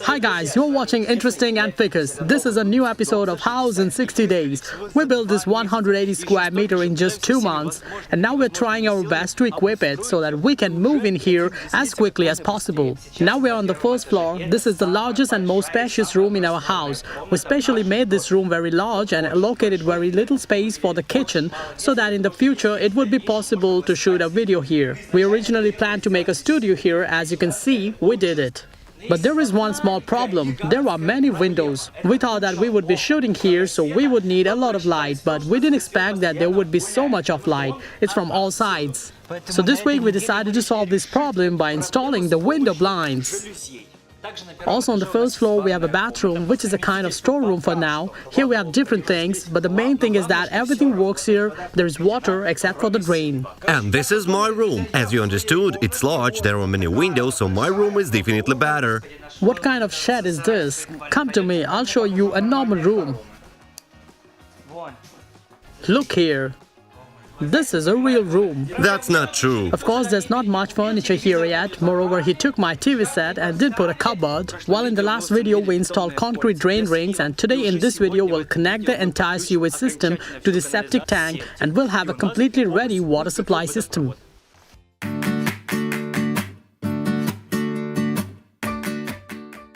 Hi guys, you're watching Interesting and Ficus. This is a new episode of House in 60 Days. We built this 180 square meter in just 2 months, and now we're trying our best to equip it so that we can move in here as quickly as possible. Now we're on the first floor. This is the largest and most spacious room in our house. We specially made this room very large and allocated very little space for the kitchen so that in the future it would be possible to shoot a video here. We originally planned to make a studio here. As you can see, we did it. But there is one small problem. There are many windows. We thought that we would be shooting here, so we would need a lot of light, but we didn't expect that there would be so much of light. It's from all sides. So this week we decided to solve this problem by installing the window blinds. Also on the first floor we have a bathroom, which is a kind of storeroom for now. Here we have different things, but the main thing is that everything works here. There is water except for the drain. And this is my room. As you understood, it's large, there are many windows, so my room is definitely better. What kind of shed is this? Come to me, I'll show you a normal room. Look here. This is a real room. That's not true. Of course, there's not much furniture here yet. Moreover, he took my TV set and did put a cupboard. While in the last video we installed concrete drain rings, and today in this video we'll connect the entire sewage system to the septic tank and we'll have a completely ready water supply system.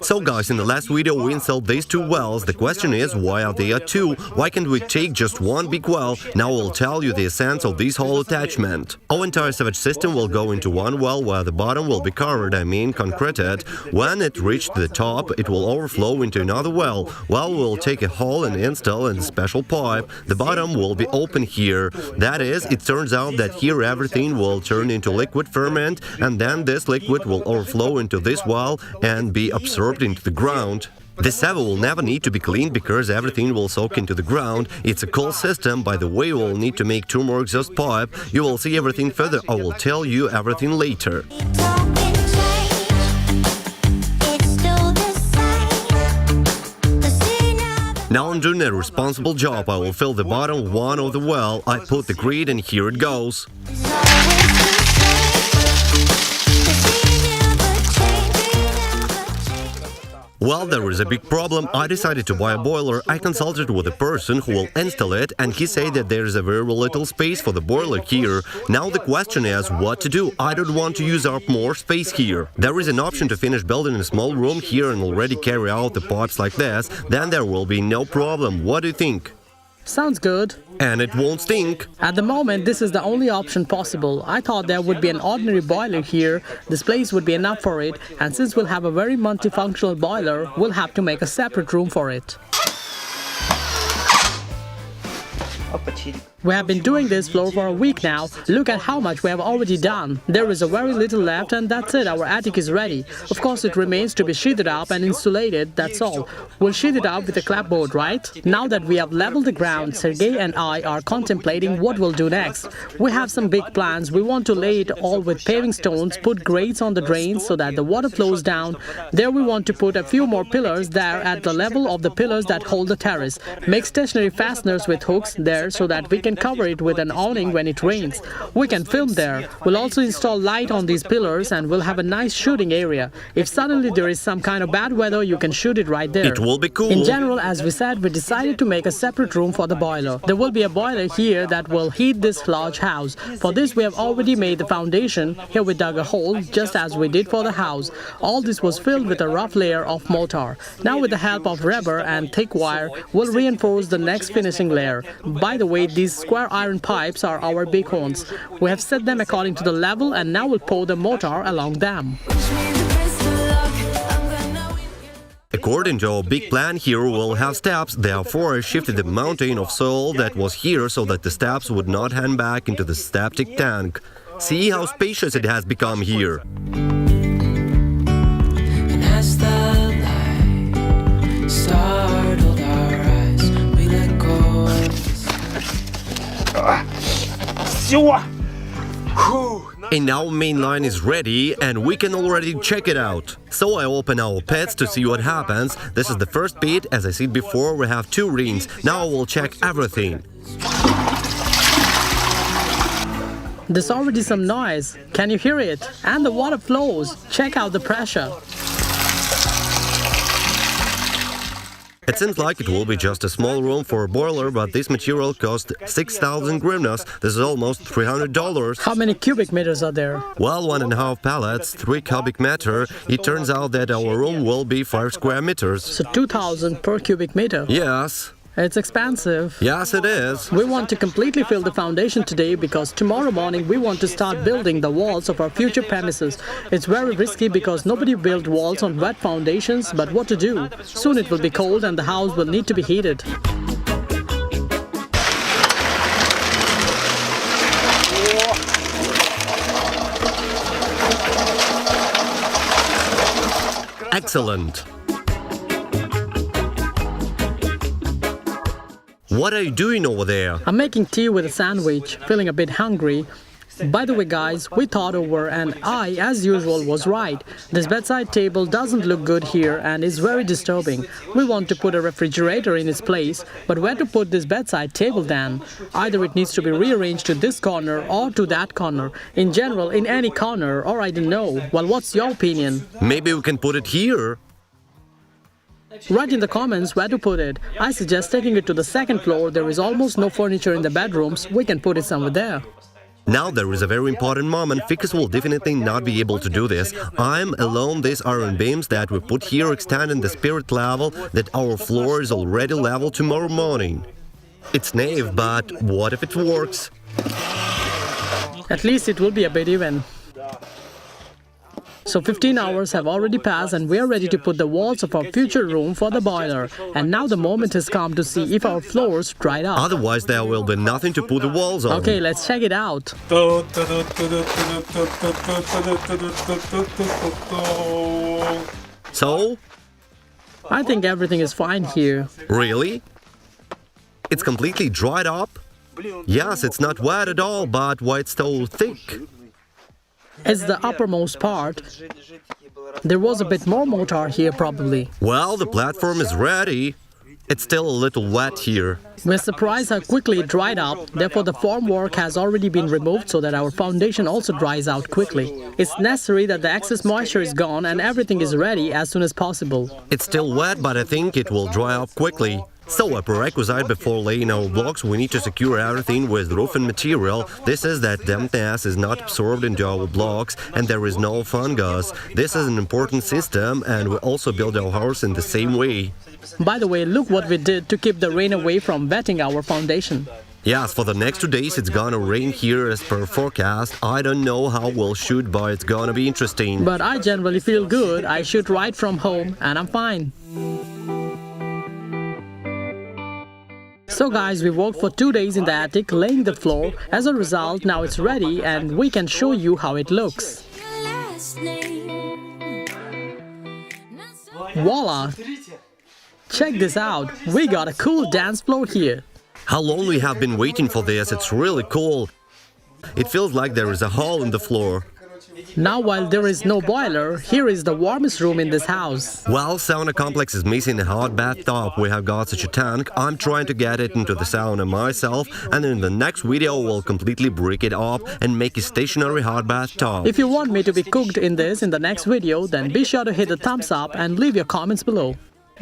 So guys, in the last video we installed these 2 wells. The question is, why are there 2? Why can't we take just one big well? Now I'll tell you the essence of this whole attachment. Our entire sewage system will go into one well where the bottom will be covered, concreted. When it reached the top, it will overflow into another well. Well, we'll take a hole and install a special pipe. The bottom will be open here. That is, it turns out that here everything will turn into liquid ferment, and then this liquid will overflow into this well and be absorbed into the ground. The sewer will never need to be cleaned because everything will soak into the ground. It's a cool system. By the way, we'll need to make 2 more exhaust pipe. You will see everything further. I will tell you everything later. Now I'm doing a responsible job. I will fill the bottom one of the well. I put the grid and here it goes. Well, there is a big problem. I decided to buy a boiler. I consulted with a person who will install it, and he said that there is a very little space for the boiler here. Now the question is what to do. I don't want to use up more space here. There is an option to finish building a small room here and already carry out the parts like this. Then there will be no problem. What do you think? Sounds good. And it won't stink. At the moment, this is the only option possible. I thought there would be an ordinary boiler here. This place would be enough for it, and since we'll have a very multifunctional boiler, we'll have to make a separate room for it. We have been doing this floor for a week now. Look at how much we have already done. There is a very little left and that's it, our attic is ready. Of course it remains to be sheathed up and insulated, that's all. We'll sheathe it up with a clapboard, right? Now that we have leveled the ground, Sergey and I are contemplating what we'll do next. We have some big plans. We want to lay it all with paving stones, put grates on the drains so that the water flows down. There we want to put a few more pillars there at the level of the pillars that hold the terrace. Make stationary fasteners with hooks there so that we can cover it with an awning when it rains. We can film there. We'll also install light on these pillars and we'll have a nice shooting area. If suddenly there is some kind of bad weather, you can shoot it right there. It will be cool. In general, as we said, we decided to make a separate room for the boiler. There will be a boiler here that will heat this large house. For this we have already made the foundation. Here we dug a hole just as we did for the house. All this was filled with a rough layer of mortar. Now with the help of rubber and thick wire, we'll reinforce the next finishing layer. By the way, these square iron pipes are our bighorns. We have set them according to the level and now we'll pour the mortar along them. According to our big plan here, we'll have steps. Therefore, I shifted the mountain of soil that was here so that the steps would not hang back into the septic tank. See how spacious it has become here. And as the light startled our eyes, we let go of And now main line is ready and we can already check it out. So I open our pits to see what happens. This is the first pit. As I said before, we have 2 rings. Now we'll check everything. There's already some noise. Can you hear it? And the water flows. Check out the pressure. It seems like it will be just a small room for a boiler, but this material cost 6,000 hryvnias. This is almost $300. How many cubic meters are there? Well, 1.5 pallets, 3 cubic meter. It turns out that our room will be 5 square meters. So 2,000 per cubic meter. Yes. It's expensive. Yes, it is. We want to completely fill the foundation today because tomorrow morning we want to start building the walls of our future premises. It's very risky because nobody built walls on wet foundations, but what to do? Soon it will be cold and the house will need to be heated. Excellent. What are you doing over there? I'm making tea with a sandwich, feeling a bit hungry. By the way, guys, we thought over and I, as usual, was right. This bedside table doesn't look good here and is very disturbing. We want to put a refrigerator in its place, but where to put this bedside table then? Either it needs to be rearranged to this corner or to that corner. In general, in any corner, or I don't know. Well, what's your opinion? Maybe we can put it here. Write in the comments where to put it. I suggest taking it to the second floor. There is almost no furniture in the bedrooms. We can put it somewhere there. Now there is a very important moment. Ficus will definitely not be able to do this. I'm alone. These iron beams that we put here extend in the spirit level that our floor is already level tomorrow morning. It's naive, but what if it works? At least it will be a bit even. So 15 hours have already passed and we are ready to put the walls of our future room for the boiler. And now the moment has come to see if our floors dried up. Otherwise there will be nothing to put the walls on. Okay, let's check it out. So? I think everything is fine here. Really? It's completely dried up? Yes, it's not wet at all, but why it's so thick? It's the uppermost part. There was a bit more mortar here probably. Well, the platform is ready. It's still a little wet here. We're surprised how quickly it dried up. Therefore, the formwork has already been removed so that our foundation also dries out quickly. It's necessary that the excess moisture is gone and everything is ready as soon as possible. It's still wet, but I think it will dry up quickly. So, a prerequisite before laying our blocks, we need to secure everything with roofing material. This is that dampness is not absorbed into our blocks and there is no fungus. This is an important system and we also build our house in the same way. By the way, look what we did to keep the rain away from wetting our foundation. Yes, for the next 2 days it's gonna rain here as per forecast. I don't know how we'll shoot, but it's gonna be interesting. But I generally feel good. I shoot right from home and I'm fine. So guys, we worked for 2 days in the attic laying the floor. As a result, now it's ready and we can show you how it looks. Voila! Check this out, we got a cool dance floor here. How long we have been waiting for this, it's really cool. It feels like there is a hole in the floor. Now while there is no boiler, here is the warmest room in this house. Well, sauna complex is missing a hot bathtub. We have got such a tank. I'm trying to get it into the sauna myself, and in the next video we'll completely break it up and make a stationary hot bathtub. If you want me to be cooked in this in the next video, then be sure to hit the thumbs up and leave your comments below.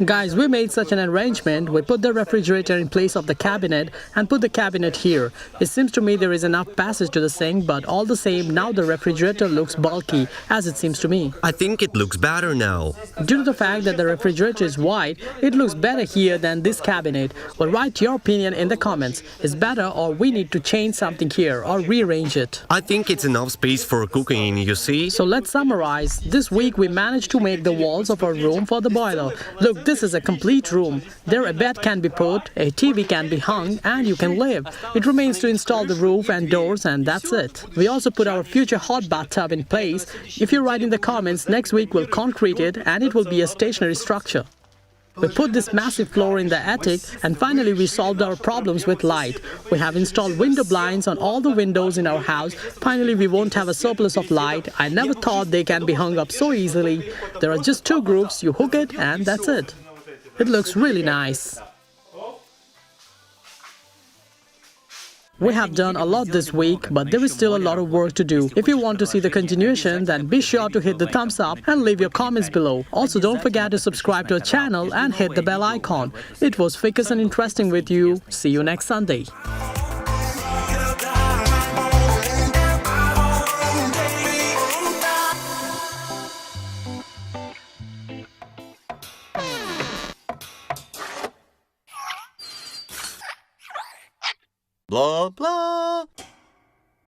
Guys, we made such an arrangement. We put the refrigerator in place of the cabinet and put the cabinet here. It seems to me there is enough passage to the sink, but all the same, now the refrigerator looks bulky, as it seems to me. I think it looks better now. Due to the fact that the refrigerator is wide, it looks better here than this cabinet. Well, write your opinion in the comments. Is better or we need to change something here or rearrange it? I think it's enough space for cooking, you see? So let's summarize. This week we managed to make the walls of our room for the boiler. Look, this is a complete room. There a bed can be put, a TV can be hung, and you can live. It remains to install the roof and doors, and that's it. We also put our future hot bathtub in place. If you write in the comments, next week we'll concrete it and it will be a stationary structure. We put this massive floor in the attic, and finally we solved our problems with light. We have installed window blinds on all the windows in our house. Finally we won't have a surplus of light. I never thought they can be hung up so easily. There are just 2 groups, you hook it and that's it. It looks really nice. We have done a lot this week, but there is still a lot of work to do. If you want to see the continuation, then be sure to hit the thumbs up and leave your comments below. Also, don't forget to subscribe to our channel and hit the bell icon. It was Ficus and Interesting with you. See you next Sunday. Blah, blah.